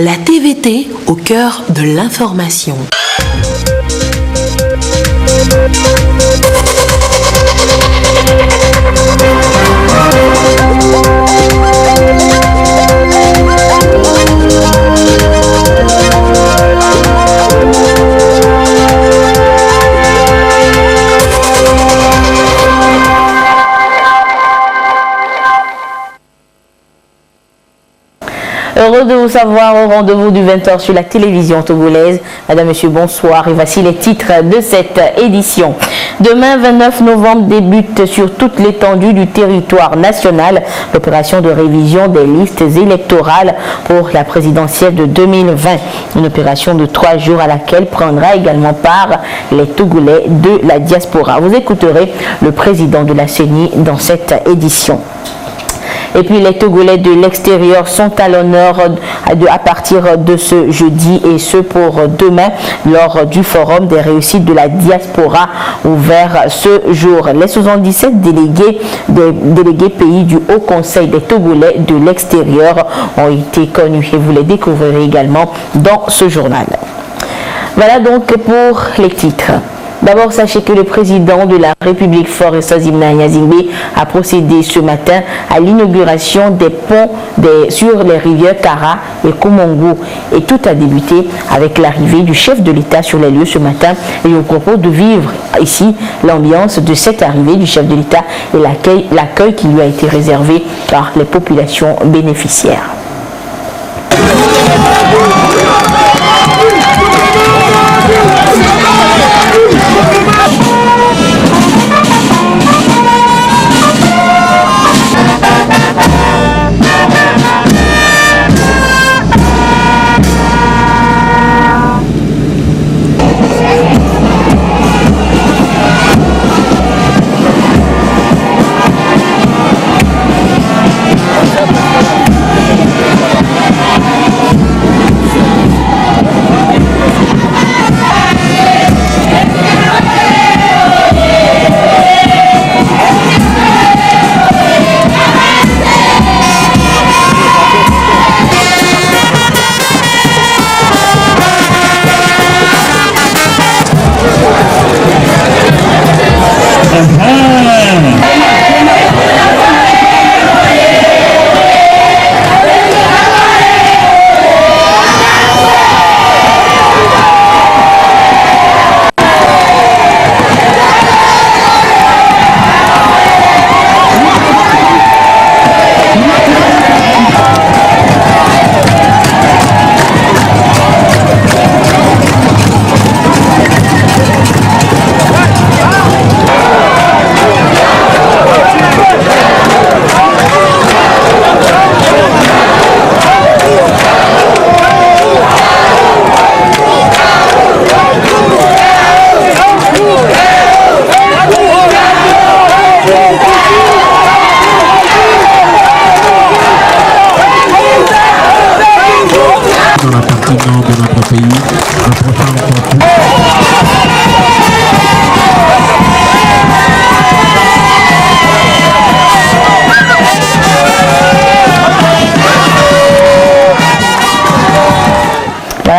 La TVT au cœur de l'information. Heureux de vous savoir au rendez-vous du 20h sur la télévision togolaise. Madame, Monsieur, bonsoir et voici les titres de cette édition. Demain, 29 novembre, débute sur toute l'étendue du territoire national l'opération de révision des listes électorales pour la présidentielle de 2020. Une opération de 3 jours à laquelle prendra également part les Togolais de la diaspora. Vous écouterez le président de la CENI dans cette édition. Et puis les Togolais de l'extérieur sont à l'honneur à partir de ce jeudi et ce pour demain lors du forum des réussites de la diaspora ouvert ce jour. Les 77 délégués pays du Haut Conseil des Togolais de l'extérieur ont été connus et vous les découvrirez également dans ce journal. Voilà donc pour les titres. D'abord, sachez que le président de la République Forest Zimna Nyazingbe a procédé ce matin à l'inauguration des ponts sur les rivières Kara et Kumongo. Et tout a débuté avec l'arrivée du chef de l'État sur les lieux ce matin. Et au propos de vivre ici l'ambiance de cette arrivée du chef de l'État et l'accueil qui lui a été réservé par les populations bénéficiaires.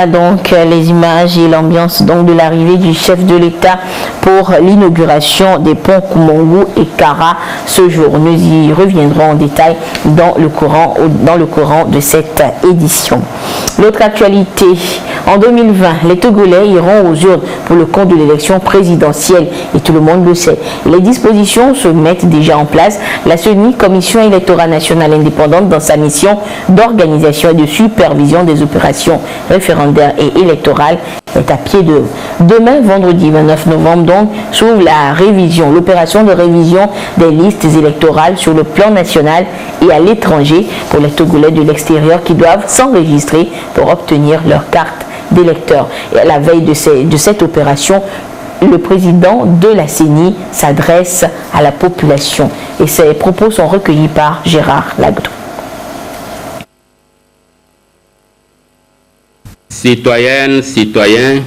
Donc les images et l'ambiance donc de l'arrivée du chef de l'État pour l'inauguration des ponts Kumongo et Kara ce jour. Nous y reviendrons en détail dans le courant de cette édition. L'autre actualité, en 2020, les Togolais iront aux urnes pour le compte de l'élection présidentielle et tout le monde le sait. Les dispositions se mettent déjà en place. La CENI, Commission électorale nationale indépendante, dans sa mission d'organisation et de supervision des opérations référendaires et électorales, est à pied d'œuvre. Demain, vendredi 29 novembre, donc, s'ouvre l'opération de révision des listes électorales sur le plan national et à l'étranger pour les Togolais de l'extérieur qui doivent s'enregistrer pour obtenir leur carte d'électeur. Et à la veille de cette opération, le président de la CENI s'adresse à la population et ses propos sont recueillis par Gérard Lagdou. Citoyennes, citoyens,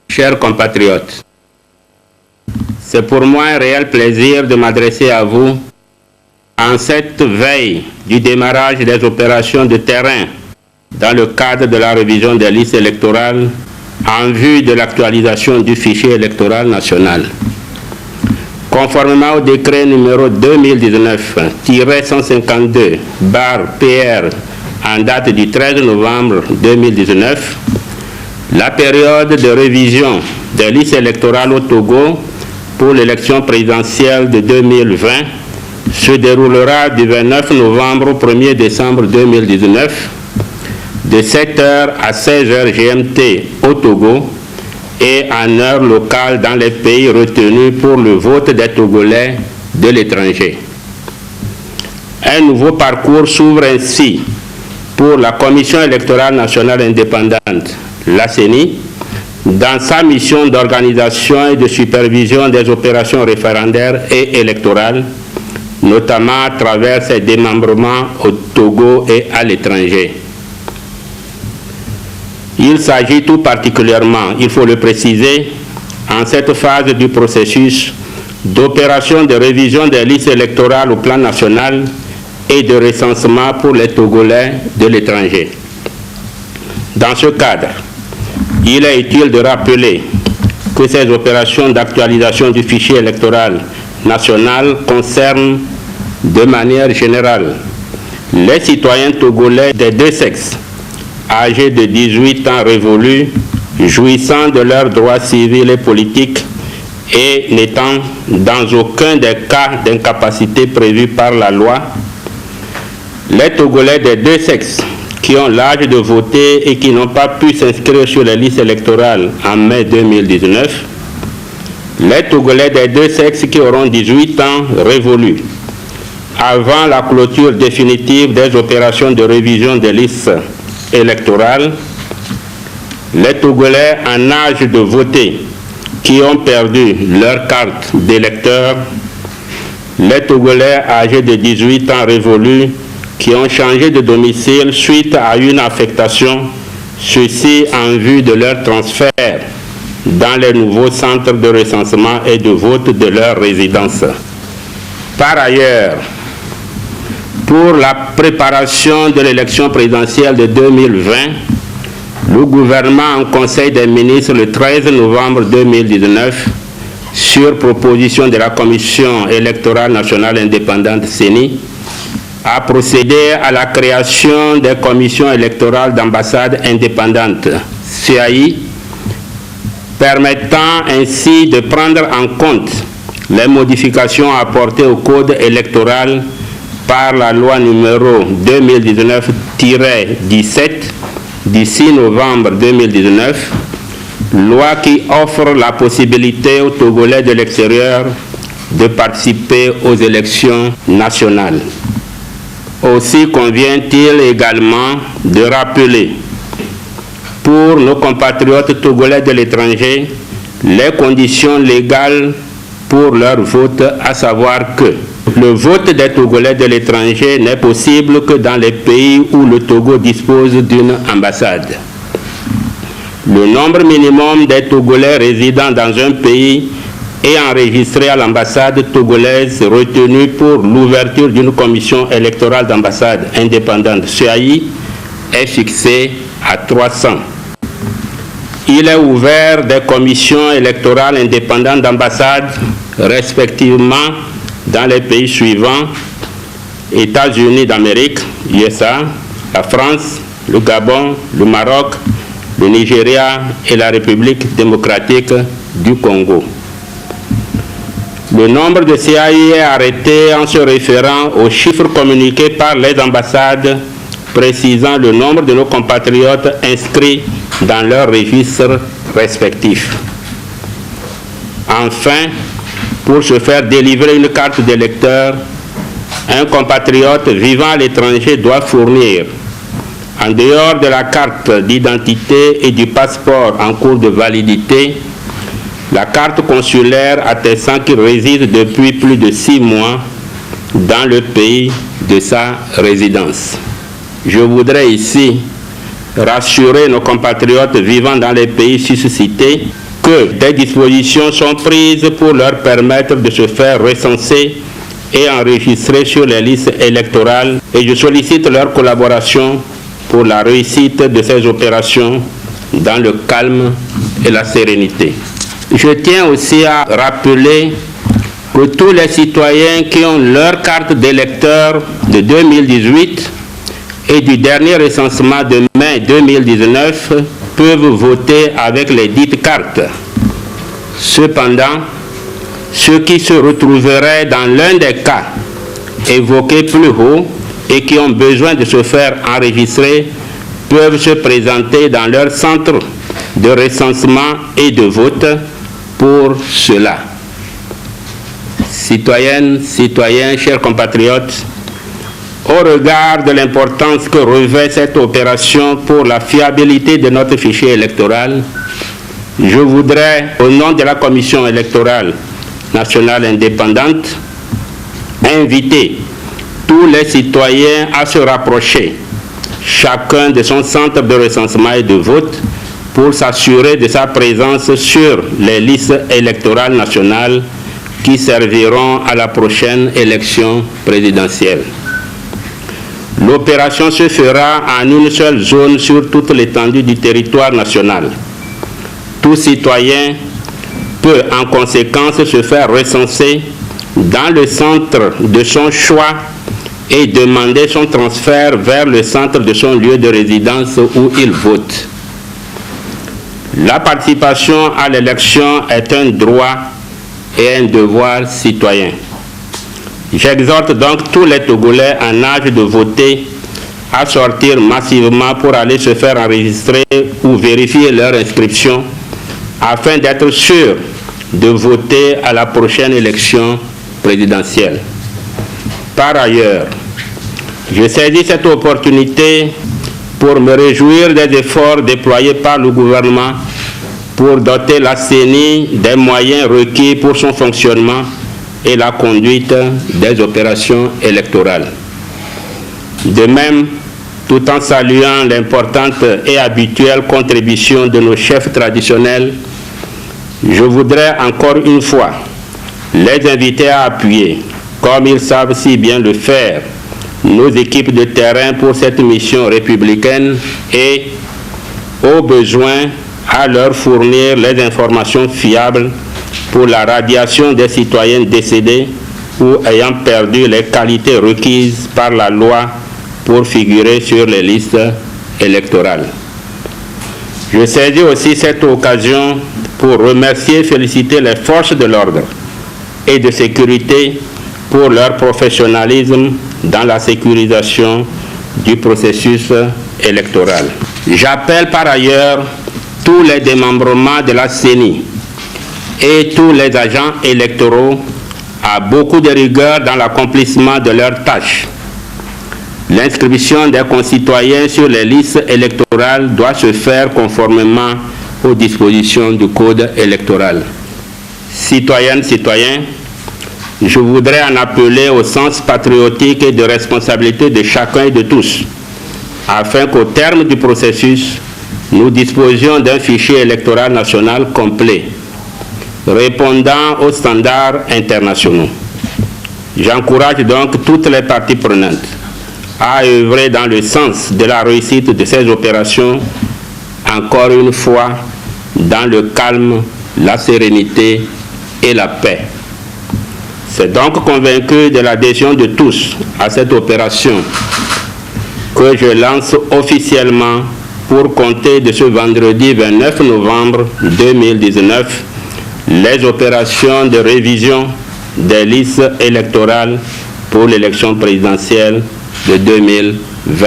chers compatriotes, c'est pour moi un réel plaisir de m'adresser à vous en cette veille du démarrage des opérations de terrain dans le cadre de la révision des listes électorales en vue de l'actualisation du fichier électoral national. Conformément au décret numéro 2019-152/PR en date du 13 novembre 2019, la période de révision des listes électorales au Togo pour l'élection présidentielle de 2020 se déroulera du 29 novembre au 1er décembre 2019 de 7h à 16h GMT au Togo et en heure locale dans les pays retenus pour le vote des Togolais de l'étranger. Un nouveau parcours s'ouvre ainsi pour la Commission électorale nationale indépendante, la CENI, dans sa mission d'organisation et de supervision des opérations référendaires et électorales, notamment à travers ses démembrements au Togo et à l'étranger. Il s'agit tout particulièrement, il faut le préciser, en cette phase du processus d'opération de révision des listes électorales au plan national et de recensement pour les Togolais de l'étranger. Dans ce cadre, il est utile de rappeler que ces opérations d'actualisation du fichier électoral national concernent de manière générale les citoyens togolais des deux sexes, âgés de 18 ans révolus, jouissant de leurs droits civils et politiques et n'étant dans aucun des cas d'incapacité prévus par la loi, les Togolais des deux sexes qui ont l'âge de voter et qui n'ont pas pu s'inscrire sur les listes électorales en mai 2019, les Togolais des deux sexes qui auront 18 ans révolus avant la clôture définitive des opérations de révision des listes électorales, les Togolais en âge de voter qui ont perdu leur carte d'électeur, les Togolais âgés de 18 ans révolus qui ont changé de domicile suite à une affectation, ceci en vue de leur transfert dans les nouveaux centres de recensement et de vote de leur résidence. Par ailleurs, pour la préparation de l'élection présidentielle de 2020, le gouvernement en Conseil des ministres le 13 novembre 2019, sur proposition de la Commission électorale nationale indépendante CENI, a procédé à la création des commissions électorales d'ambassades indépendantes, CAI, permettant ainsi de prendre en compte les modifications apportées au code électoral par la loi numéro 2019-17 du 6 novembre 2019, loi qui offre la possibilité aux Togolais de l'extérieur de participer aux élections nationales. Aussi convient-il également de rappeler pour nos compatriotes togolais de l'étranger les conditions légales pour leur vote, à savoir que le vote des Togolais de l'étranger n'est possible que dans les pays où le Togo dispose d'une ambassade. Le nombre minimum des Togolais résidant dans un pays et enregistré à l'ambassade togolaise retenue pour l'ouverture d'une commission électorale d'ambassade indépendante CAI est fixé à 300. Il est ouvert des commissions électorales indépendantes d'ambassade respectivement dans les pays suivants: États-Unis d'Amérique, USA, la France, le Gabon, le Maroc, le Nigeria et la République démocratique du Congo. Le nombre de CAI est arrêté en se référant aux chiffres communiqués par les ambassades précisant le nombre de nos compatriotes inscrits dans leurs registres respectifs. Enfin, pour se faire délivrer une carte d'électeur, un compatriote vivant à l'étranger doit fournir, en dehors de la carte d'identité et du passeport en cours de validité, la carte consulaire attestant qu'il réside depuis plus de 6 mois dans le pays de sa résidence. Je voudrais ici rassurer nos compatriotes vivant dans les pays suscités que des dispositions sont prises pour leur permettre de se faire recenser et enregistrer sur les listes électorales, et je sollicite leur collaboration pour la réussite de ces opérations dans le calme et la sérénité. Je tiens aussi à rappeler que tous les citoyens qui ont leur carte d'électeur de 2018 et du dernier recensement de mai 2019 peuvent voter avec les dites cartes. Cependant, ceux qui se retrouveraient dans l'un des cas évoqués plus haut et qui ont besoin de se faire enregistrer peuvent se présenter dans leur centre de recensement et de vote pour cela. Citoyennes, citoyens, chers compatriotes, au regard de l'importance que revêt cette opération pour la fiabilité de notre fichier électoral, je voudrais, au nom de la Commission électorale nationale indépendante, inviter tous les citoyens à se rapprocher, chacun de son centre de recensement et de vote, pour s'assurer de sa présence sur les listes électorales nationales qui serviront à la prochaine élection présidentielle. L'opération se fera en une seule zone sur toute l'étendue du territoire national. Tout citoyen peut en conséquence se faire recenser dans le centre de son choix et demander son transfert vers le centre de son lieu de résidence où il vote. La participation à l'élection est un droit et un devoir citoyen. J'exhorte donc tous les Togolais en âge de voter à sortir massivement pour aller se faire enregistrer ou vérifier leur inscription afin d'être sûrs de voter à la prochaine élection présidentielle. Par ailleurs, je saisis cette opportunité pour me réjouir des efforts déployés par le gouvernement pour doter la CENI des moyens requis pour son fonctionnement et la conduite des opérations électorales. De même, tout en saluant l'importante et habituelle contribution de nos chefs traditionnels, je voudrais encore une fois les inviter à appuyer, comme ils savent si bien le faire, nos équipes de terrain pour cette mission républicaine et, au besoin, à leur fournir les informations fiables pour la radiation des citoyens décédés ou ayant perdu les qualités requises par la loi pour figurer sur les listes électorales. Je saisis aussi cette occasion pour remercier et féliciter les forces de l'ordre et de sécurité pour leur professionnalisme dans la sécurisation du processus électoral. J'appelle par ailleurs tous les démembrements de la CENI et tous les agents électoraux à beaucoup de rigueur dans l'accomplissement de leurs tâches. L'inscription des concitoyens sur les listes électorales doit se faire conformément aux dispositions du Code électoral. Citoyennes, citoyens, je voudrais en appeler au sens patriotique et de responsabilité de chacun et de tous, afin qu'au terme du processus, nous disposions d'un fichier électoral national complet, répondant aux standards internationaux. J'encourage donc toutes les parties prenantes à œuvrer dans le sens de la réussite de ces opérations, encore une fois, dans le calme, la sérénité et la paix. C'est donc convaincu de l'adhésion de tous à cette opération que je lance officiellement pour compter de ce vendredi 29 novembre 2019 les opérations de révision des listes électorales pour l'élection présidentielle de 2020.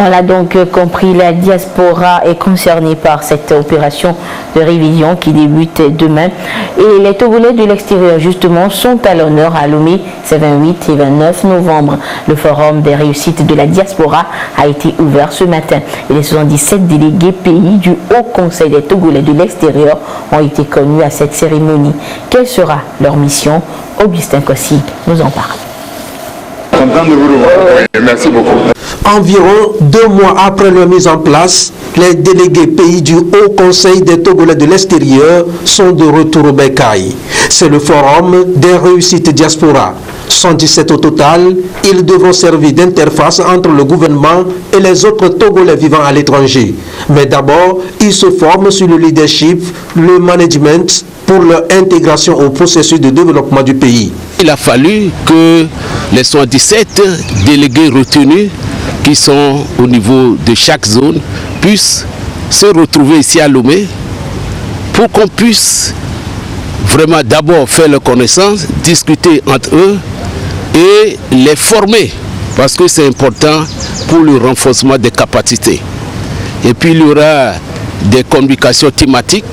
On l'a donc compris, la diaspora est concernée par cette opération de révision qui débute demain. Et les Togolais de l'extérieur, justement, sont à l'honneur à Lomé ces 28 et 29 novembre. Le forum des réussites de la diaspora a été ouvert ce matin. Et les 77 délégués pays du Haut Conseil des Togolais de l'extérieur ont été connus à cette cérémonie. Quelle sera leur mission? Augustin Kossi nous en parle. Content de vous revoir. Merci beaucoup. Environ 2 mois après leur mise en place, les délégués pays du Haut Conseil des Togolais de l'extérieur sont de retour au Bécaye. C'est le forum des réussites diaspora. 117 au total, ils devront servir d'interface entre le gouvernement et les autres Togolais vivant à l'étranger. Mais d'abord, ils se forment sur le leadership, le management pour leur intégration au processus de développement du pays. Il a fallu que les 117 délégués retenus qui sont au niveau de chaque zone puissent se retrouver ici à Lomé pour qu'on puisse vraiment d'abord faire leur connaissance, discuter entre eux et les former parce que c'est important pour le renforcement des capacités. Et puis il y aura des communications thématiques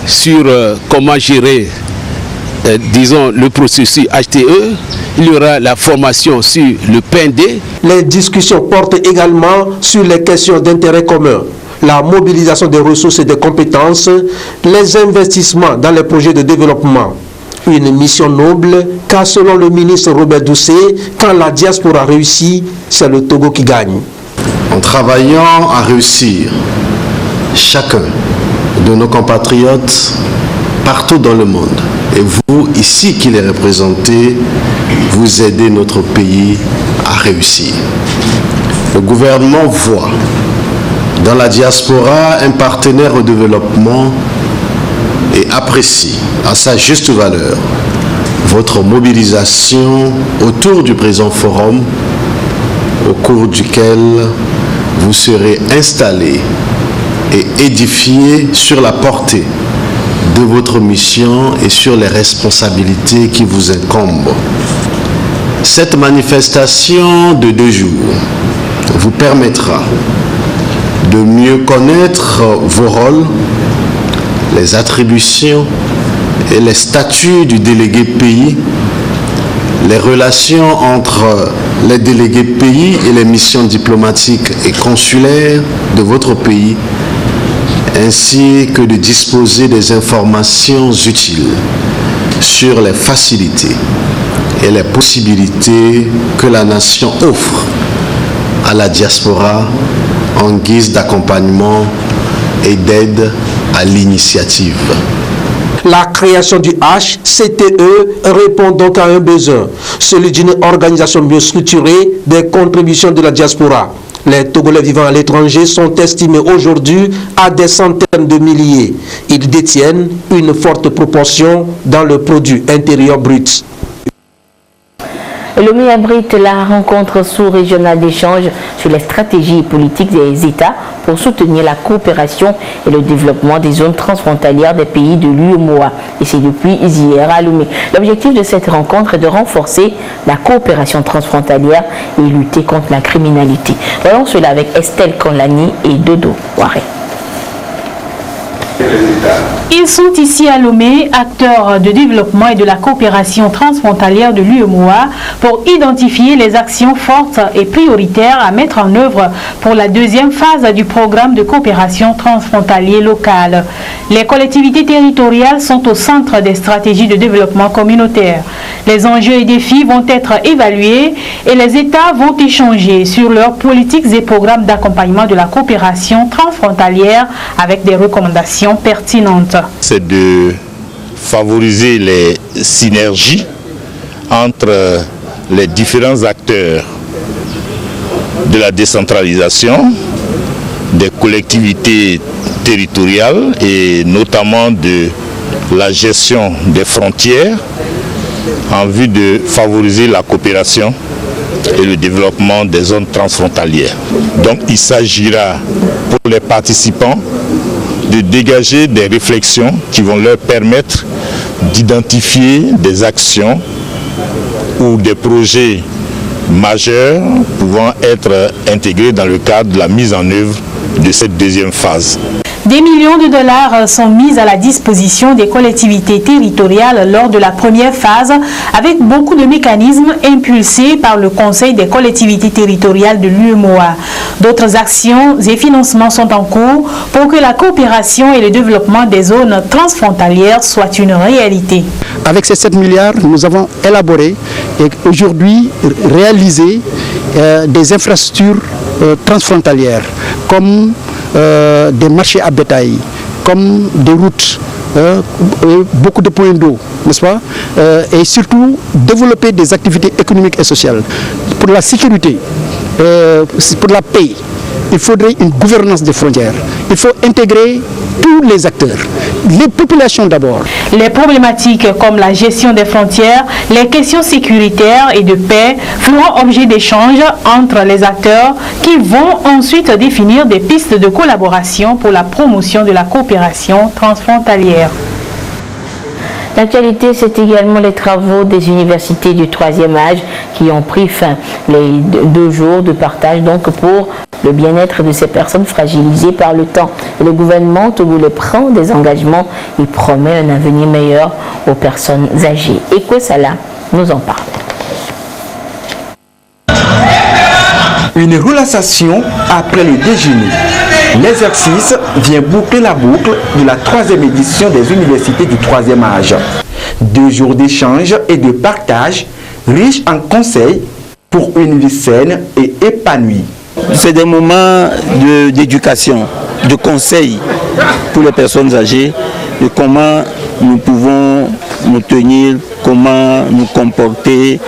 sur comment gérer disons le processus HTE. Il y aura la formation sur le PND. Les discussions portent également sur les questions d'intérêt commun, la mobilisation des ressources et des compétences, les investissements dans les projets de développement. Une mission noble, car selon le ministre Robert Doucet, quand la diaspora réussit, c'est le Togo qui gagne. En travaillant à réussir, chacun de nos compatriotes partout dans le monde, et vous, ici qui les représentez, vous aidez notre pays à réussir. Le gouvernement voit dans la diaspora un partenaire au développement et apprécie à sa juste valeur votre mobilisation autour du présent forum au cours duquel vous serez installés et édifiés sur la portée de votre mission et sur les responsabilités qui vous incombent. Cette manifestation de 2 jours vous permettra de mieux connaître vos rôles, les attributions et les statuts du délégué pays, les relations entre les délégués pays et les missions diplomatiques et consulaires de votre pays, ainsi que de disposer des informations utiles sur les facilités et les possibilités que la nation offre à la diaspora en guise d'accompagnement et d'aide à l'initiative. La création du HCTE répond donc à un besoin, celui d'une organisation mieux structurée des contributions de la diaspora. Les Togolais vivant à l'étranger sont estimés aujourd'hui à des centaines de milliers. Ils détiennent une forte proportion dans le produit intérieur brut. Lomé abrite la rencontre sous-régionale d'échange sur les stratégies politiques des États pour soutenir la coopération et le développement des zones transfrontalières des pays de l'UEMOA. Et c'est depuis hier à Lomé. L'objectif de cette rencontre est de renforcer la coopération transfrontalière et lutter contre la criminalité. Voyons cela avec Estelle Konlani et Dodo Waré. Ils sont ici à Lomé, acteurs de développement et de la coopération transfrontalière de l'UEMOA, pour identifier les actions fortes et prioritaires à mettre en œuvre pour la 2e phase du programme de coopération transfrontalier local. Les collectivités territoriales sont au centre des stratégies de développement communautaire. Les enjeux et défis vont être évalués et les États vont échanger sur leurs politiques et programmes d'accompagnement de la coopération transfrontalière avec des recommandations pertinentes. C'est de favoriser les synergies entre les différents acteurs de la décentralisation, des collectivités territoriales et notamment de la gestion des frontières en vue de favoriser la coopération et le développement des zones transfrontalières. Donc il s'agira pour les participants de dégager des réflexions qui vont leur permettre d'identifier des actions ou des projets majeurs pouvant être intégrés dans le cadre de la mise en œuvre de cette 2e phase. Des millions de dollars sont mis à la disposition des collectivités territoriales lors de la 1re phase, avec beaucoup de mécanismes impulsés par le Conseil des collectivités territoriales de l'UEMOA. D'autres actions et financements sont en cours pour que la coopération et le développement des zones transfrontalières soient une réalité. Avec ces 7 milliards, nous avons élaboré et aujourd'hui réalisé des infrastructures transfrontalières comme des marchés à bétail, comme des routes, beaucoup de points d'eau, n'est-ce pas, et surtout développer des activités économiques et sociales. Pour la sécurité, pour la paix, il faudrait une gouvernance des frontières. Il faut intégrer tous les acteurs, les populations d'abord. Les problématiques comme la gestion des frontières, les questions sécuritaires et de paix feront objet d'échanges entre les acteurs qui vont ensuite définir des pistes de collaboration pour la promotion de la coopération transfrontalière. L'actualité, c'est également les travaux des universités du 3e âge qui ont pris fin. Les 2 jours de partage donc pour le bien-être de ces personnes fragilisées par le temps. Et le gouvernement togolais prend des engagements et promet un avenir meilleur aux personnes âgées. Ekosala nous en parle. Une relaxation après le déjeuner. L'exercice vient boucler la boucle de la 3e édition des universités du 3e âge. 2 jours d'échange et de partage riches en conseils pour une vie saine et épanouie. C'est des moments d'éducation, de conseils pour les personnes âgées, de comment nous pouvons nous tenir, comment nous comporter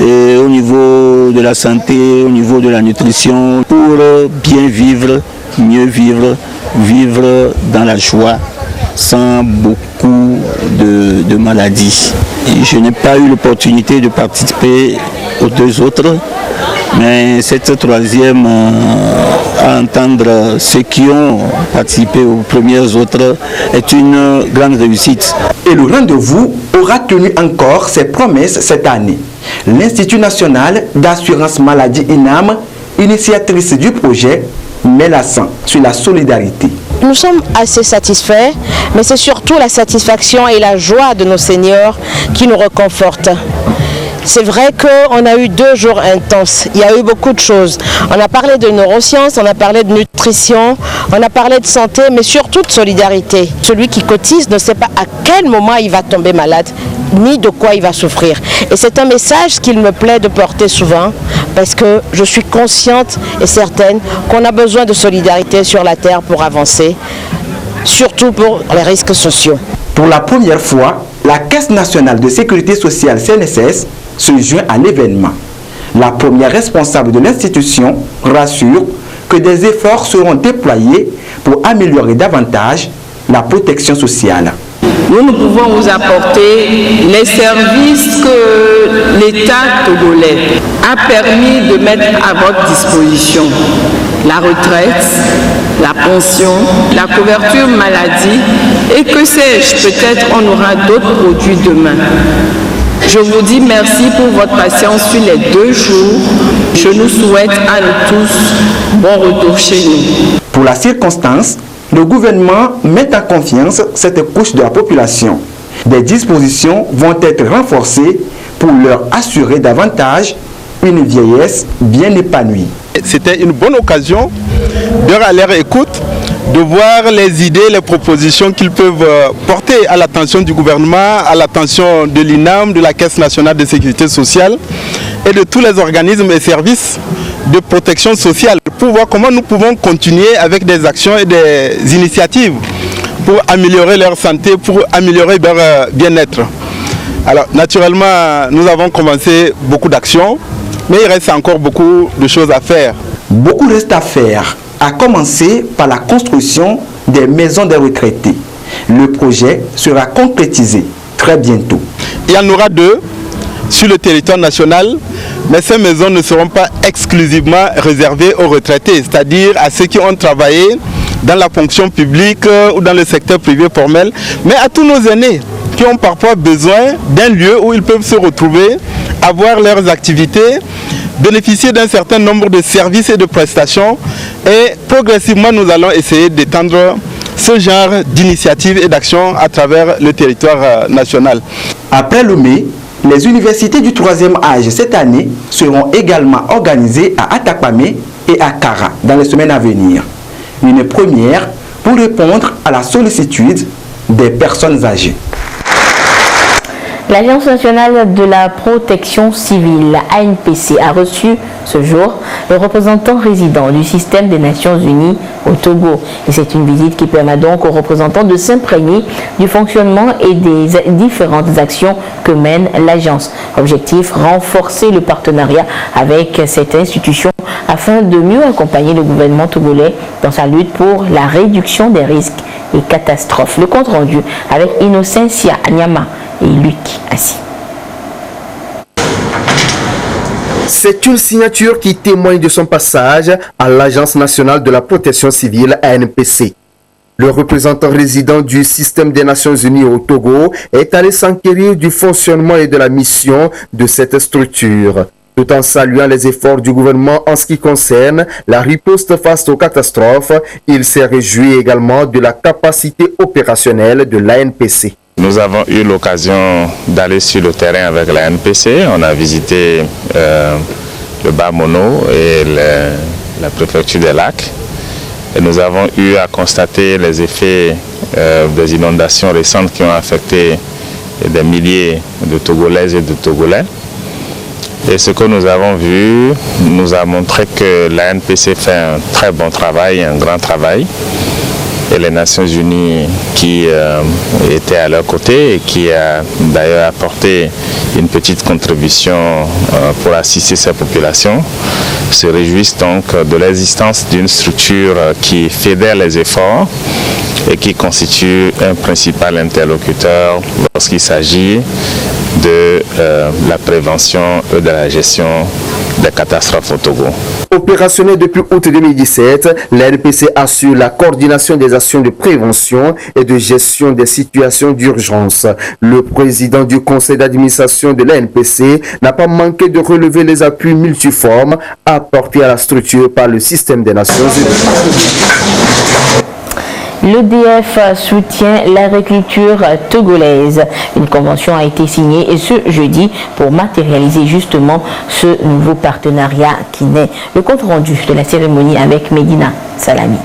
au niveau de la santé, au niveau de la nutrition, pour bien vivre, mieux vivre, vivre dans la joie, sans beaucoup de maladies. Et je n'ai pas eu l'opportunité de participer aux 2 autres, mais cette 3e, à entendre ceux qui ont participé aux premières autres, est une grande réussite. Et le rendez-vous aura tenu encore ses promesses cette année. L'Institut national d'assurance maladie INAM, initiatrice du projet, met l'accent sur la solidarité. Nous sommes assez satisfaits, mais c'est surtout la satisfaction et la joie de nos seniors qui nous réconfortent. C'est vrai qu'on a eu 2 jours intenses, il y a eu beaucoup de choses. On a parlé de neurosciences, on a parlé de nutrition, on a parlé de santé, mais surtout de solidarité. Celui qui cotise ne sait pas à quel moment il va tomber malade, ni de quoi il va souffrir. Et c'est un message qu'il me plaît de porter souvent, parce que je suis consciente et certaine qu'on a besoin de solidarité sur la terre pour avancer, surtout pour les risques sociaux. Pour la première fois, la Caisse nationale de sécurité sociale CNSS se joint à l'événement. La première responsable de l'institution rassure que des efforts seront déployés pour améliorer davantage la protection sociale. Nous pouvons vous apporter les services que l'État togolais a permis de mettre à votre disposition. La retraite, la pension, la couverture maladie et que sais-je, peut-être on aura d'autres produits demain. Je vous dis merci pour votre patience sur les 2 jours. Je nous souhaite à nous tous bon retour chez nous. Pour la circonstance, le gouvernement met en confiance cette couche de la population. Des dispositions vont être renforcées pour leur assurer davantage une vieillesse bien épanouie. C'était une bonne occasion à leur écoute, de voir les idées, les propositions qu'ils peuvent porter à l'attention du gouvernement, à l'attention de l'INAM, de la Caisse nationale de sécurité sociale et de tous les organismes et services de protection sociale pour voir comment nous pouvons continuer avec des actions et des initiatives pour améliorer leur santé, pour améliorer leur bien-être. Alors naturellement, nous avons commencé beaucoup d'actions, mais il reste encore beaucoup de choses à faire. Beaucoup reste à faire, à commencer par la construction des maisons des retraités. Le projet sera concrétisé très bientôt. Il y en aura 2 sur le territoire national, mais ces maisons ne seront pas exclusivement réservées aux retraités, c'est-à-dire à ceux qui ont travaillé dans la fonction publique ou dans le secteur privé formel, mais à tous nos aînés qui ont parfois besoin d'un lieu où ils peuvent se retrouver, avoir leurs activités, bénéficier d'un certain nombre de services et de prestations. Et progressivement, nous allons essayer d'étendre ce genre d'initiatives et d'actions à travers le territoire national. Après Lomé, les universités du 3e âge cette année seront également organisées à Atakpamé et à Kara dans les semaines à venir. Une première pour répondre à la sollicitude des personnes âgées. L'Agence nationale de la protection civile, ANPC, a reçu ce jour le représentant résident du système des Nations Unies au Togo. Et c'est une visite qui permet donc aux représentants de s'imprégner du fonctionnement et des différentes actions que mène l'agence. Objectif, renforcer le partenariat avec cette institution afin de mieux accompagner le gouvernement togolais dans sa lutte pour la réduction des risques et catastrophes. Le compte rendu avec Innocencia Anyama et Luc Assi. C'est une signature qui témoigne de son passage à l'Agence nationale de la protection civile ANPC. Le représentant résident du système des Nations Unies au Togo est allé s'enquérir du fonctionnement et de la mission de cette structure. Tout en saluant les efforts du gouvernement en ce qui concerne la riposte face aux catastrophes, il s'est réjoui également de la capacité opérationnelle de l'ANPC. Nous avons eu l'occasion d'aller sur le terrain avec l'ANPC. On a visité le Bas-Mono et la préfecture des lacs. Et nous avons eu à constater les effets des inondations récentes qui ont affecté des milliers de Togolaises et de Togolais. Et ce que nous avons vu nous a montré que l'ANPC fait un très bon travail, un grand travail. Et les Nations Unies qui étaient à leur côté et qui a d'ailleurs apporté une petite contribution pour assister ces populations se réjouissent donc de l'existence d'une structure qui fédère les efforts et qui constitue un principal interlocuteur lorsqu'il s'agit de la prévention et de la gestion des catastrophes au Togo. Opérationnel depuis août 2017, l'ANPC assure la coordination des actions de prévention et de gestion des situations d'urgence. Le président du conseil d'administration de l'ANPC n'a pas manqué de relever les appuis multiformes apportés à la structure par le système des Nations Unies. L'EDF soutient l'agriculture togolaise. Une convention a été signée et ce jeudi pour matérialiser justement ce nouveau partenariat qui naît. Le compte rendu de la cérémonie avec Medina Salami.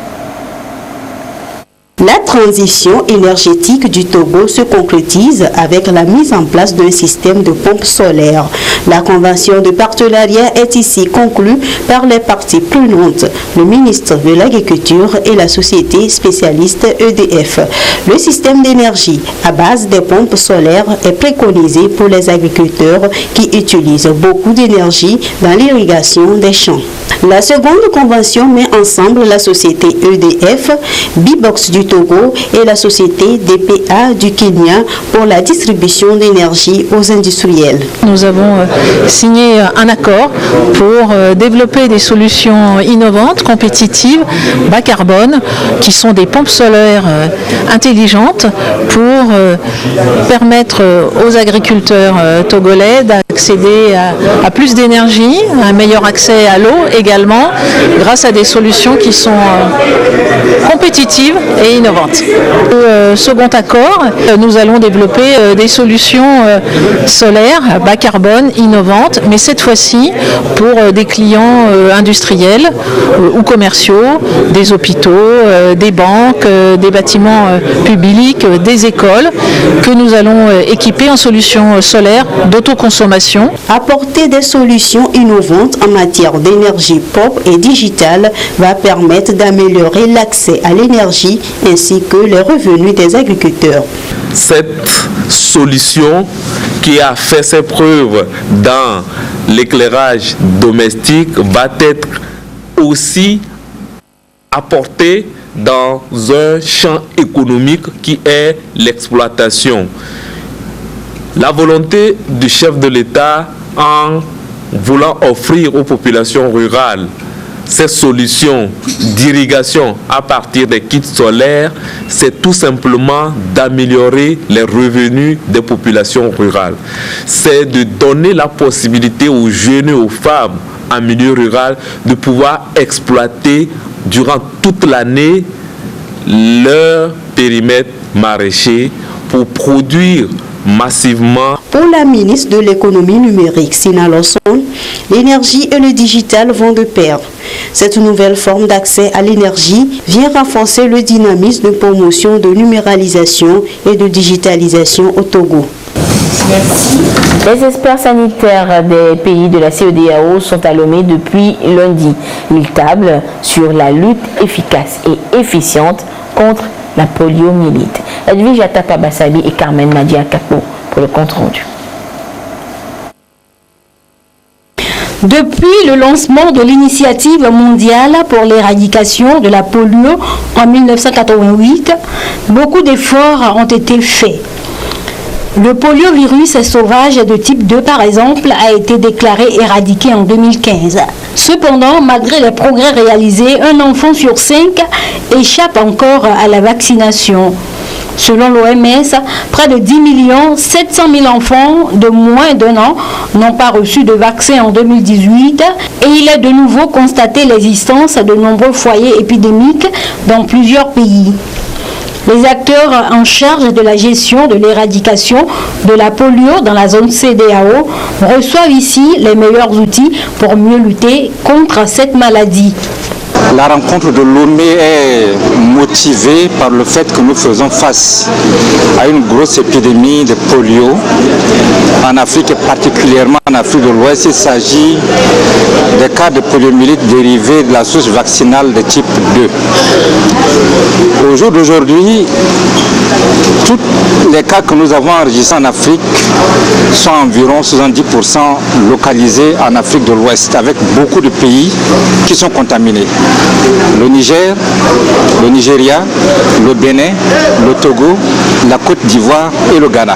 La transition énergétique du Togo se concrétise avec la mise en place d'un système de pompes solaires. La convention de partenariat est ici conclue par les parties prenantes, le ministre de l'Agriculture et la société spécialiste EDF. Le système d'énergie à base des pompes solaires est préconisé pour les agriculteurs qui utilisent beaucoup d'énergie dans l'irrigation des champs. La seconde convention met ensemble la société EDF, Bibox du Togo et la société DPA du Kenya pour la distribution d'énergie aux industriels. Nous avons signé un accord pour développer des solutions innovantes, compétitives, bas carbone, qui sont des pompes solaires intelligentes pour permettre aux agriculteurs togolais d'accéder à plus d'énergie, un meilleur accès à l'eau également, grâce à des solutions qui sont compétitives et innovantes. Au second accord, nous allons développer des solutions solaires bas carbone innovantes, mais cette fois-ci pour des clients industriels ou commerciaux, des hôpitaux, des banques, des bâtiments publics, des écoles, que nous allons équiper en solutions solaires d'autoconsommation. Apporter des solutions innovantes en matière d'énergie propre et digitale va permettre d'améliorer l'accès à l'énergie ainsi que les revenus des agriculteurs. Cette solution qui a fait ses preuves dans l'éclairage domestique va être aussi apportée dans un champ économique qui est l'exploitation. La volonté du chef de l'État en voulant offrir aux populations rurales ces solutions d'irrigation à partir des kits solaires, c'est tout simplement d'améliorer les revenus des populations rurales. C'est de donner la possibilité aux jeunes et aux femmes en milieu rural de pouvoir exploiter durant toute l'année leur périmètre maraîcher pour produire massivement. Pour la ministre de l'économie numérique, Sina Lawson, l'énergie et le digital vont de pair. Cette nouvelle forme d'accès à l'énergie vient renforcer le dynamisme de promotion de numéralisation et de digitalisation au Togo. Les experts sanitaires des pays de la CEDEAO sont à Lomé depuis lundi. Ils tablent sur la lutte efficace et efficiente contre la poliomyélite. Edwige Atapa Bassabi et Carmen Madia Kapo pour le compte rendu. Depuis le lancement de l'initiative mondiale pour l'éradication de la polio en 1988, beaucoup d'efforts ont été faits. Le poliovirus sauvage de type 2, par exemple, a été déclaré éradiqué en 2015. Cependant, malgré les progrès réalisés, un enfant sur 5 échappe encore à la vaccination. Selon l'OMS, près de 10 700 000 enfants de moins d'1 an n'ont pas reçu de vaccin en 2018 et il est de nouveau constaté l'existence de nombreux foyers épidémiques dans plusieurs pays. Les acteurs en charge de la gestion de l'éradication de la polio dans la zone CEDEAO reçoivent ici les meilleurs outils pour mieux lutter contre cette maladie. La rencontre de Lomé est motivée par le fait que nous faisons face à une grosse épidémie de polio en Afrique et particulièrement en Afrique de l'Ouest. Il s'agit des cas de poliomyélite dérivés de la souche vaccinale de type 2. Au jour d'aujourd'hui, tous les cas que nous avons enregistrés en Afrique sont environ 70% localisés en Afrique de l'Ouest, avec beaucoup de pays qui sont contaminés. Le Niger, le Nigeria, le Bénin, le Togo, la Côte d'Ivoire et le Ghana.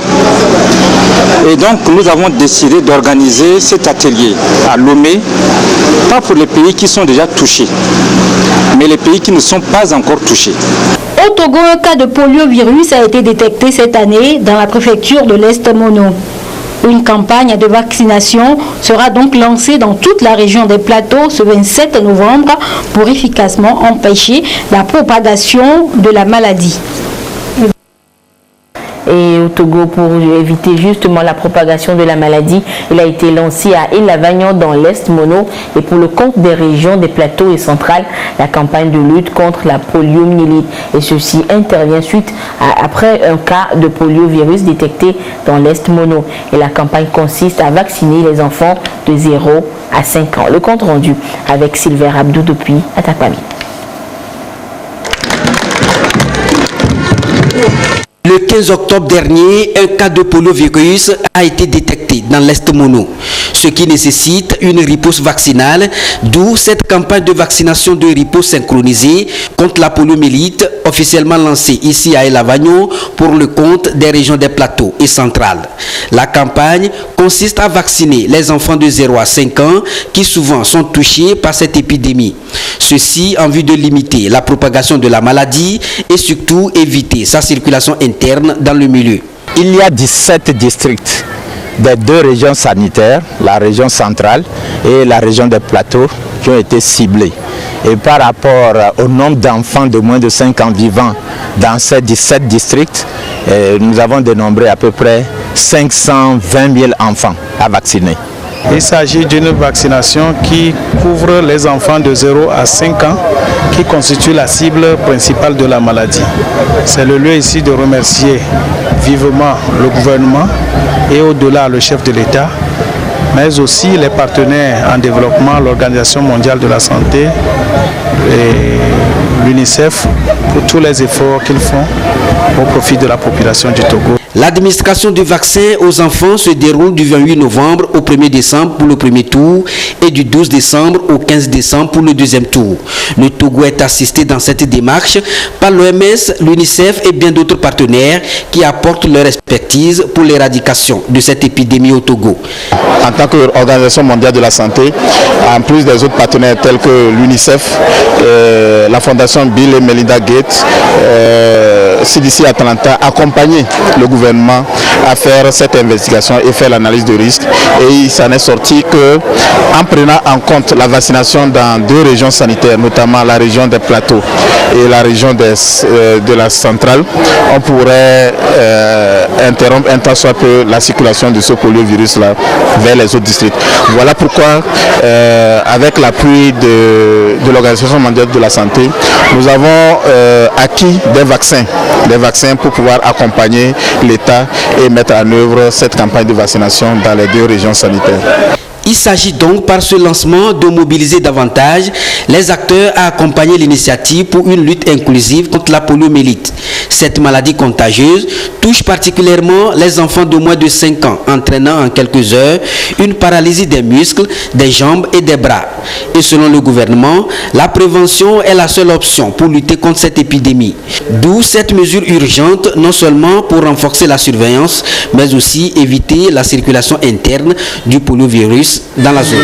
Et donc nous avons décidé d'organiser cet atelier à Lomé, pas pour les pays qui sont déjà touchés, mais les pays qui ne sont pas encore touchés. Au Togo, un cas de poliovirus a été détecté cette année dans la préfecture de l'Est Mono. Une campagne de vaccination sera donc lancée dans toute la région des plateaux ce 27 novembre pour efficacement empêcher la propagation de la maladie. Et au Togo, pour éviter justement la propagation de la maladie, il a été lancé à Elavagnan dans l'Est Mono et pour le compte des régions des plateaux et centrales, la campagne de lutte contre la poliomyélite. Et ceci intervient après un cas de poliovirus détecté dans l'Est Mono. Et la campagne consiste à vacciner les enfants de 0 à 5 ans. Le compte rendu avec Sylvain Abdou depuis Atapami. Le 15 octobre dernier, un cas de poliovirus a été détecté dans l'Est Mono, ce qui nécessite une riposte vaccinale, d'où cette campagne de vaccination de riposte synchronisée contre la poliomyélite officiellement lancée ici à Elavagnan pour le compte des régions des plateaux et centrales. La campagne consiste à vacciner les enfants de 0 à 5 ans qui souvent sont touchés par cette épidémie. Ceci en vue de limiter la propagation de la maladie et surtout éviter sa circulation interne dans le milieu. Il y a 17 districts des deux régions sanitaires, la région centrale et la région des plateaux, qui ont été ciblés. Et par rapport au nombre d'enfants de moins de 5 ans vivant dans ces 17 districts, nous avons dénombré à peu près 520 000 enfants à vacciner. Il s'agit d'une vaccination qui couvre les enfants de 0 à 5 ans qui constituent la cible principale de la maladie. C'est le lieu ici de remercier vivement le gouvernement et au-delà le chef de l'État, mais aussi les partenaires en développement, l'Organisation mondiale de la santé et l'UNICEF pour tous les efforts qu'ils font au profit de la population du Togo. L'administration du vaccin aux enfants se déroule du 28 novembre au 1er décembre pour le premier tour et du 12 décembre au 15 décembre pour le deuxième tour. Le Togo est assisté dans cette démarche par l'OMS, l'UNICEF et bien d'autres partenaires qui apportent leur expertise pour l'éradication de cette épidémie au Togo. En tant qu'Organisation mondiale de la santé, en plus des autres partenaires tels que l'UNICEF, la Fondation Bill et Melinda Gates, CDC Atlanta, accompagner le gouvernement gouvernement à faire cette investigation et faire l'analyse de risque. Et il s'en est sorti que, en prenant en compte la vaccination dans 2 régions sanitaires, notamment la région des plateaux et la région de la centrale, on pourrait interrompre un tant soit peu la circulation de ce poliovirus-là vers les autres districts. Voilà pourquoi, avec l'appui de l'Organisation mondiale de la santé, nous avons acquis des vaccins pour pouvoir accompagner l'État et mettre en œuvre cette campagne de vaccination dans les 2 régions sanitaires. Il s'agit donc par ce lancement de mobiliser davantage les acteurs à accompagner l'initiative pour une lutte inclusive contre la poliomyélite. Cette maladie contagieuse touche particulièrement les enfants de moins de 5 ans, entraînant en quelques heures une paralysie des muscles, des jambes et des bras. Et selon le gouvernement, la prévention est la seule option pour lutter contre cette épidémie. D'où cette mesure urgente, non seulement pour renforcer la surveillance, mais aussi éviter la circulation interne du poliovirus dans la zone.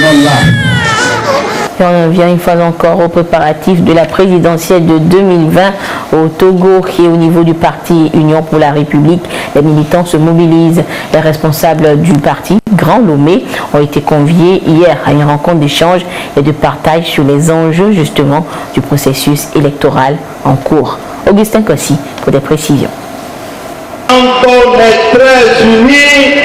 Et on vient une fois encore aux préparatifs de la présidentielle de 2020 au Togo, qui est au niveau du parti Union pour la République. Les militants se mobilisent. Les responsables du parti, Grand Lomé, ont été conviés hier à une rencontre d'échange et de partage sur les enjeux justement du processus électoral en cours. Augustin Kossi pour des précisions. On est très unis.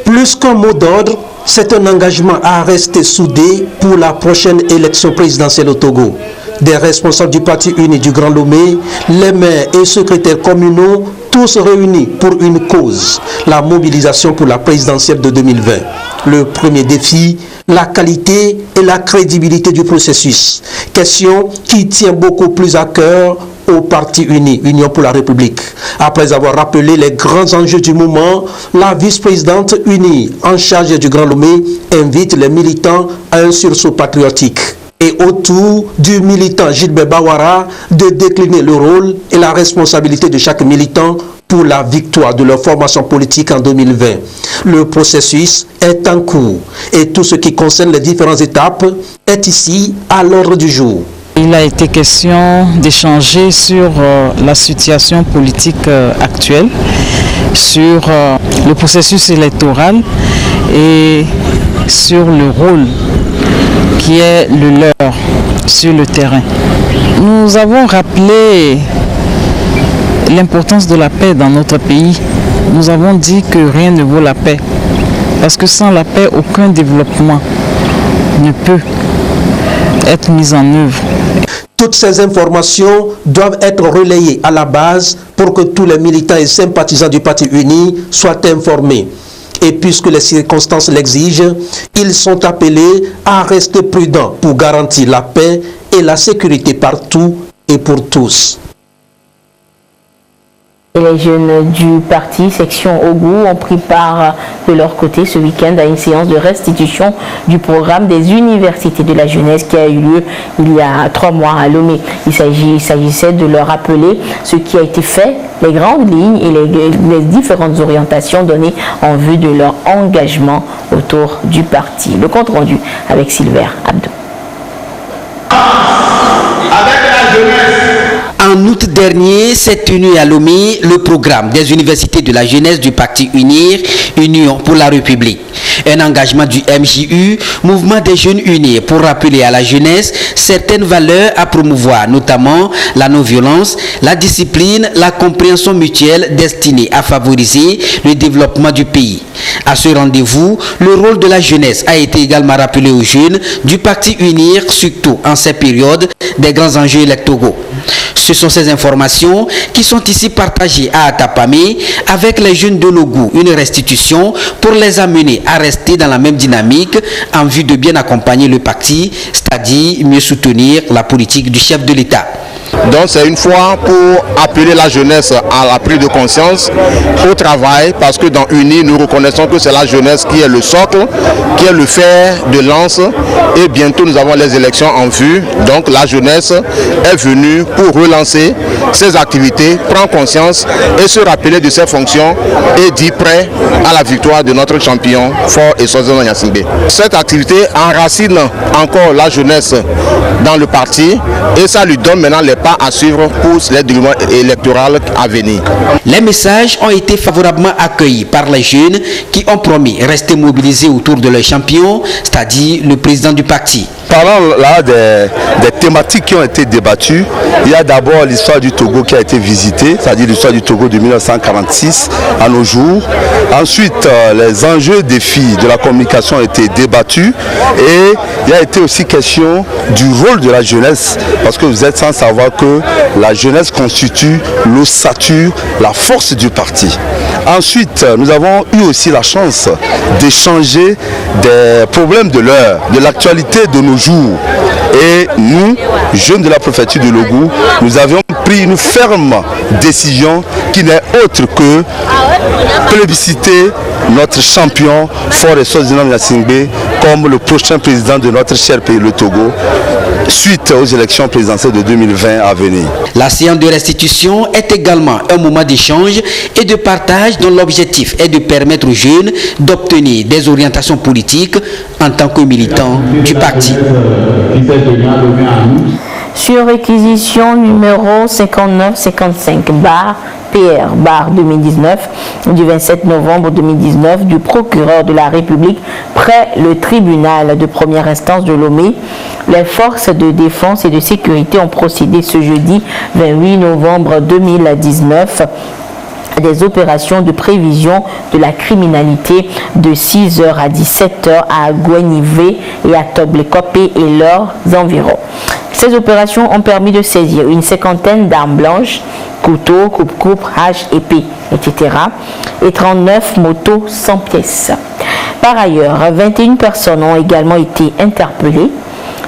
Plus qu'un mot d'ordre, c'est un engagement à rester soudé pour la prochaine élection présidentielle au Togo. Des responsables du Parti uni du Grand Lomé, les maires et secrétaires communaux, tous réunis pour une cause, la mobilisation pour la présidentielle de 2020. Le premier défi, la qualité et la crédibilité du processus. Question qui tient beaucoup plus à cœur au Parti uni, Union pour la République. Après avoir rappelé les grands enjeux du moment, la vice-présidente unie en charge du Grand Lomé invite les militants à un sursaut patriotique. Et autour du militant Gilbert Bawara de décliner le rôle et la responsabilité de chaque militant pour la victoire de leur formation politique en 2020. Le processus est en cours et tout ce qui concerne les différentes étapes est ici à l'ordre du jour. Il a été question d'échanger sur la situation politique actuelle, sur le processus électoral et sur le rôle qui est le leur sur le terrain. Nous avons rappelé l'importance de la paix dans notre pays. Nous avons dit que rien ne vaut la paix, parce que sans la paix, aucun développement ne peut être mis en œuvre. Toutes ces informations doivent être relayées à la base pour que tous les militants et sympathisants du Parti uni soient informés. Et puisque les circonstances l'exigent, ils sont appelés à rester prudents pour garantir la paix et la sécurité partout et pour tous. Et les jeunes du parti section Ogou ont pris part de leur côté ce week-end à une séance de restitution du programme des universités de la jeunesse qui a eu lieu il y a 3 mois à Lomé. Il s'agissait de leur rappeler ce qui a été fait, les grandes lignes et les différentes orientations données en vue de leur engagement autour du parti. Le compte rendu avec Sylvain Abdou. Avec la jeunesse. En août dernier, s'est tenu à Lomé le programme des universités de la jeunesse du Parti UNIR, Union pour la République. Un engagement du MJU, Mouvement des Jeunes Unis, pour rappeler à la jeunesse certaines valeurs à promouvoir, notamment la non-violence, la discipline, la compréhension mutuelle destinée à favoriser le développement du pays. À ce rendez-vous, le rôle de la jeunesse a été également rappelé aux jeunes du Parti UNIR, surtout en ces périodes des grands enjeux électoraux. Ce sont ces informations qui sont ici partagées à Atapamé avec les jeunes de Logou, une restitution pour les amener à rester dans la même dynamique en vue de bien accompagner le parti, c'est-à-dire mieux soutenir la politique du chef de l'État. Donc c'est une fois pour appeler la jeunesse à la prise de conscience, au travail, parce que dans UNI, nous reconnaissons pensons que c'est la jeunesse qui est le socle, qui est le fer de lance. Et bientôt, nous avons les élections en vue. Donc, la jeunesse est venue pour relancer ses activités, prendre conscience et se rappeler de ses fonctions et d'y prêt à la victoire de notre champion fort et Sozona Gnassingbé. Cette activité enracine encore la jeunesse dans le parti et ça lui donne maintenant les pas à suivre pour les déroulements électoraux à venir. Les messages ont été favorablement accueillis par les jeunes qui ont promis rester mobilisés autour de leur champion, c'est-à-dire le président du parti. Parlant là des thématiques qui ont été débattues, il y a d'abord l'histoire du Togo qui a été visitée, c'est-à-dire l'histoire du Togo de 1946 à nos jours. Ensuite, les enjeux et défis de la communication ont été débattus et il a été aussi question du rôle de la jeunesse, parce que vous êtes sans savoir que la jeunesse constitue l'ossature, la force du parti. Ensuite, nous avons eu aussi la chance d'échanger des problèmes de l'heure, de l'actualité de nos jours. Et nous, jeunes de la préfecture de Logou, nous avions pris une ferme décision qui n'est autre que plébisciter notre champion Fort et Sozona Gnassingbé comme le prochain président de notre cher pays, le Togo, suite aux élections présidentielles de 2020 à venir. La séance de restitution est également un moment d'échange et de partage dont l'objectif est de permettre aux jeunes d'obtenir des orientations politiques en tant que militants du parti. Sur réquisition numéro 5955 PR 2019 du 27 novembre 2019 du procureur de la République près le tribunal de première instance de Lomé, les forces de défense et de sécurité ont procédé ce jeudi 28 novembre 2019 à des opérations de prévision de la criminalité de 6h à 17h à Gouenivé et à Toblécopé et leurs environs. Ces opérations ont permis de saisir une cinquantaine d'armes blanches, couteaux, coupe-coupe, haches, épées, etc. et 39 motos sans pièces. Par ailleurs, 21 personnes ont également été interpellées.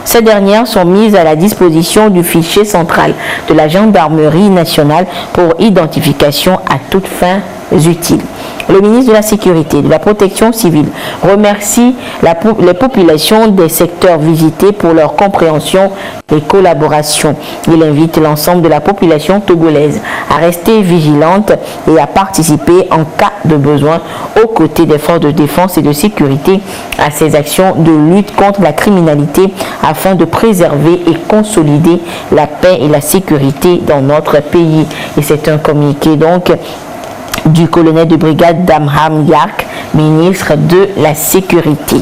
Ces dernières sont mises à la disposition du fichier central de la gendarmerie nationale pour identification à toutes fins utiles. Le ministre de la Sécurité et de la Protection civile remercie les populations des secteurs visités pour leur compréhension et collaboration. Il invite l'ensemble de la population togolaise à rester vigilante et à participer en cas de besoin aux côtés des forces de défense et de sécurité à ces actions de lutte contre la criminalité afin de préserver et consolider la paix et la sécurité dans notre pays. Et c'est un communiqué donc du colonel de brigade Damham Yark, ministre de la Sécurité.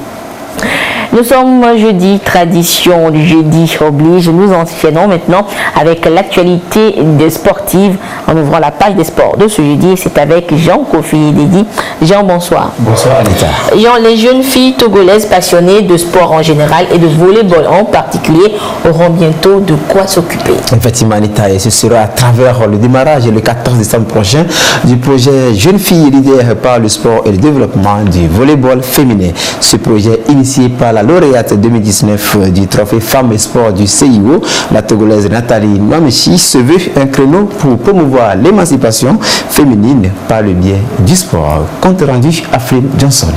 Nous sommes jeudi, tradition du jeudi oblige. Nous enchaînons maintenant avec l'actualité sportive en ouvrant la page des sports de ce jeudi. C'est avec Jean Kofi Dedi. Jean, bonsoir. Bonsoir Anita. Jean, les jeunes filles togolaises passionnées de sport en général et de volleyball en particulier auront bientôt de quoi s'occuper. Effectivement Anita, et ce sera à travers le démarrage le 14 décembre prochain du projet Jeunes filles leaders par le sport et le développement du volleyball féminin. Ce projet initié par la lauréate 2019 du trophée Femmes et Sport du CIO, la Togolaise Nathalie Noamechi, se veut un créneau pour promouvoir l'émancipation féminine par le biais du sport. Compte rendu Afrin Johnson.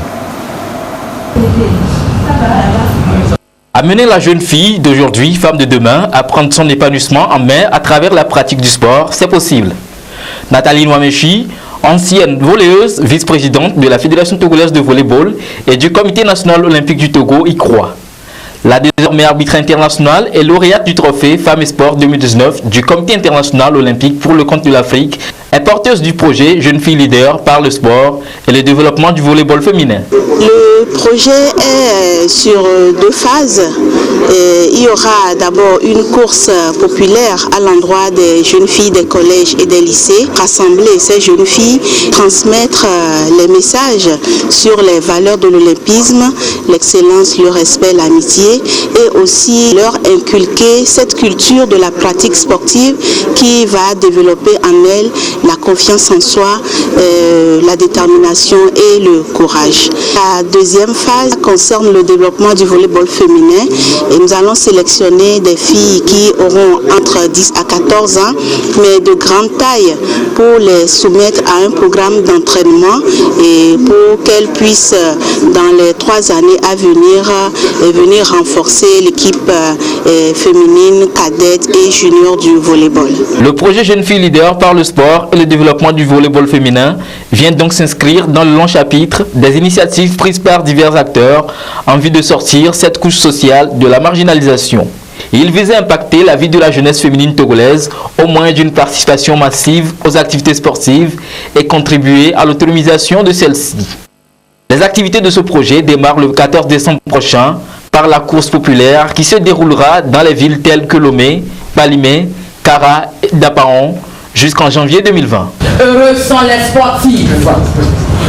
Amener la jeune fille d'aujourd'hui, femme de demain, à prendre son épanouissement en main à travers la pratique du sport, c'est possible. Nathalie Noamechi, ancienne volleyeuse, vice-présidente de la Fédération togolaise de volleyball et du Comité national olympique du Togo, y croit. La désormais arbitre internationale est lauréate du trophée Femmes et Sport 2019 du Comité international olympique pour le compte de l'Afrique, est porteuse du projet Jeunes filles leaders par le sport et le développement du volleyball féminin. Le projet est sur deux phases. Il y aura d'abord une course populaire à l'endroit des jeunes filles des collèges et des lycées. Rassembler ces jeunes filles, transmettre les messages sur les valeurs de l'olympisme, l'excellence, le respect, l'amitié et aussi leur inculquer cette culture de la pratique sportive qui va développer en elles la confiance en soi, la détermination et le courage. La deuxième phase concerne le développement du volleyball féminin et nous allons sélectionner des filles qui auront entre entre 10 à 14 ans, mais de grande taille, pour les soumettre à un programme d'entraînement et pour qu'elles puissent, dans les 3 années à venir renforcer l'équipe féminine, cadette et junior du volleyball. Le projet Jeunes filles leaders par le sport et le développement du volleyball féminin vient donc s'inscrire dans le long chapitre des initiatives prises par divers acteurs en vue de sortir cette couche sociale de la marginalisation. Il visait à impacter la vie de la jeunesse féminine togolaise au moyen d'une participation massive aux activités sportives et contribuer à l'autonomisation de celles-ci. Les activités de ce projet démarrent le 14 décembre prochain par la course populaire qui se déroulera dans les villes telles que Lomé, Palimé, Kara et Dapaon jusqu'en janvier 2020. Heureux sont les sportifs.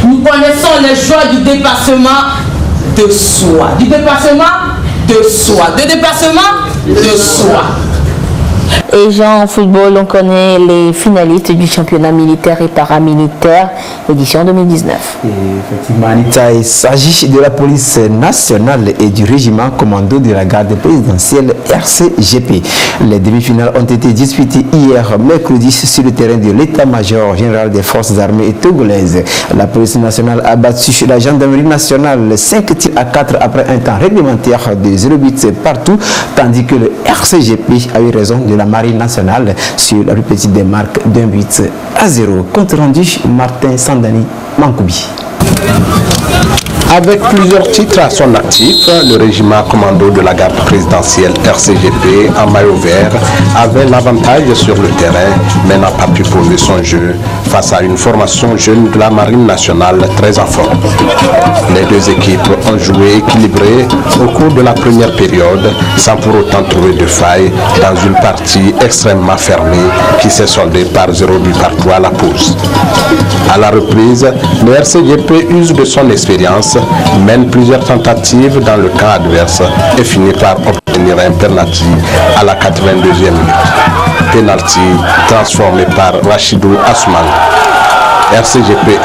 Nous connaissons les joies du dépassement de soi. Du dépassement de soi. De dépassement de soi. Et Jean, en football, on connaît les finalistes du championnat militaire et paramilitaire, édition 2019. Et effectivement, Anita, il s'agit de la police nationale et du régiment commando de la garde présidentielle RCGP. Les demi-finales ont été disputées hier, mercredi, sur le terrain de l'état-major général des forces armées togolaises. La police nationale a battu la gendarmerie nationale 5 tirs à 4 après un temps réglementaire de 0,8 partout, tandis que le RCGP a eu raison de la marine nationale sur la plus petite des marques d'un but à 0. Compte rendu Martin Sandani Mankoubi. Avec plusieurs titres à son actif, le régiment commando de la garde présidentielle RCGP en maillot vert avait l'avantage sur le terrain, mais n'a pas pu prouver son jeu face à une formation jeune de la marine nationale très en forme. Les deux équipes ont joué équilibré au cours de la première période, sans pour autant trouver de faille dans une partie extrêmement fermée qui s'est soldée par 0 but partout à la pause. À la reprise, le RCGP use de son expérience, mène plusieurs tentatives dans le camp adverse et finit par obtenir un penalty à la 82e minute. Penalty transformé par Rachidou Asman. RCGP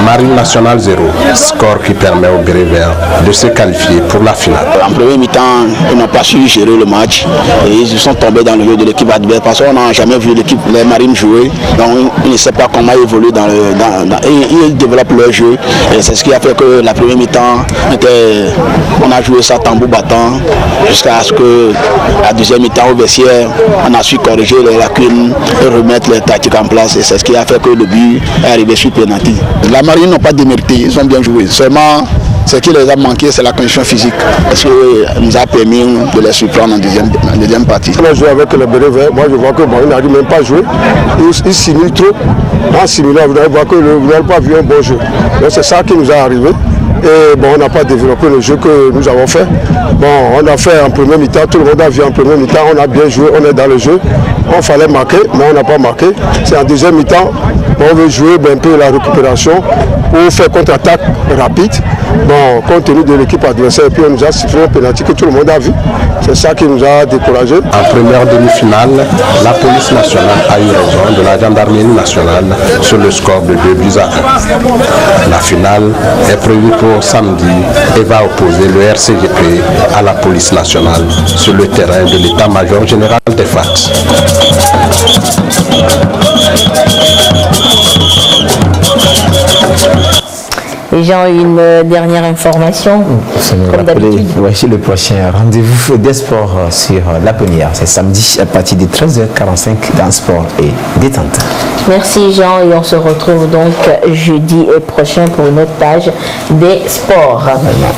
1, Marine Nationale 0, score qui permet aux Bérets Verts de se qualifier pour la finale. En premier mi-temps, ils n'ont pas su gérer le match et ils sont tombés dans le jeu de l'équipe adverse parce qu'on n'a jamais vu les Marines jouer, donc ils ne savent pas comment évoluer ils développent leur jeu et c'est ce qui a fait que la première mi-temps, on a joué ça tambour battant jusqu'à ce que la deuxième mi-temps au vestiaire, on a su corriger les lacunes et remettre les tactiques en place et c'est ce qui a fait que le but est arrivé sur penalty. La Marine n'a pas démérité, ils ont bien joué. Seulement, ce qui les a manqué, c'est la condition physique. Parce que nous a permis de les surprendre en deuxième partie. On a joué avec les Bérets Verts. Moi, je vois que ils n'arrivent même pas à jouer. Ils simulent trop. En simulant, vous allez voir que vous n'avez pas vu un bon jeu. Donc, c'est ça qui nous a arrivé. Et bon, on n'a pas développé le jeu que nous avons fait. Bon, on a fait en premier mi-temps, tout le monde a vu en premier mi-temps, on a bien joué, on est dans le jeu. On fallait marquer, mais on n'a pas marqué. C'est en deuxième mi-temps, on veut jouer un peu la récupération pour faire contre-attaque rapide. Bon, compte tenu de l'équipe adversaire, puis on nous a sifflé un pénalty que tout le monde a vu. C'est ça qui nous a découragés. En première demi-finale, la police nationale a eu raison de la gendarmerie nationale sur le score de 2 buts à 1. La finale est prévue pour samedi et va opposer le RCGP à la police nationale sur le terrain de l'état-major général des FAT. Et j'ai une dernière information. Comme d'habitude. Voici le prochain rendez-vous des sports sur la Ponière. C'est samedi à partir de 13h45 dans Sport et Détente. Merci Jean et on se retrouve donc jeudi prochain pour une autre page des sports.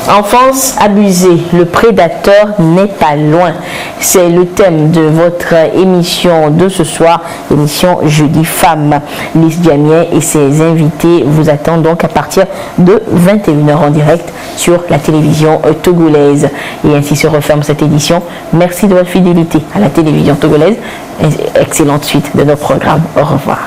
Enfance abusée, le prédateur n'est pas loin. C'est le thème de votre émission de ce soir, émission Jeudi Femmes. Lise Diamien et ses invités vous attendent donc à partir de 21h en direct sur la télévision togolaise. Et ainsi se referme cette édition. Merci de votre fidélité à la télévision togolaise. Excellente suite de nos programmes. Au revoir.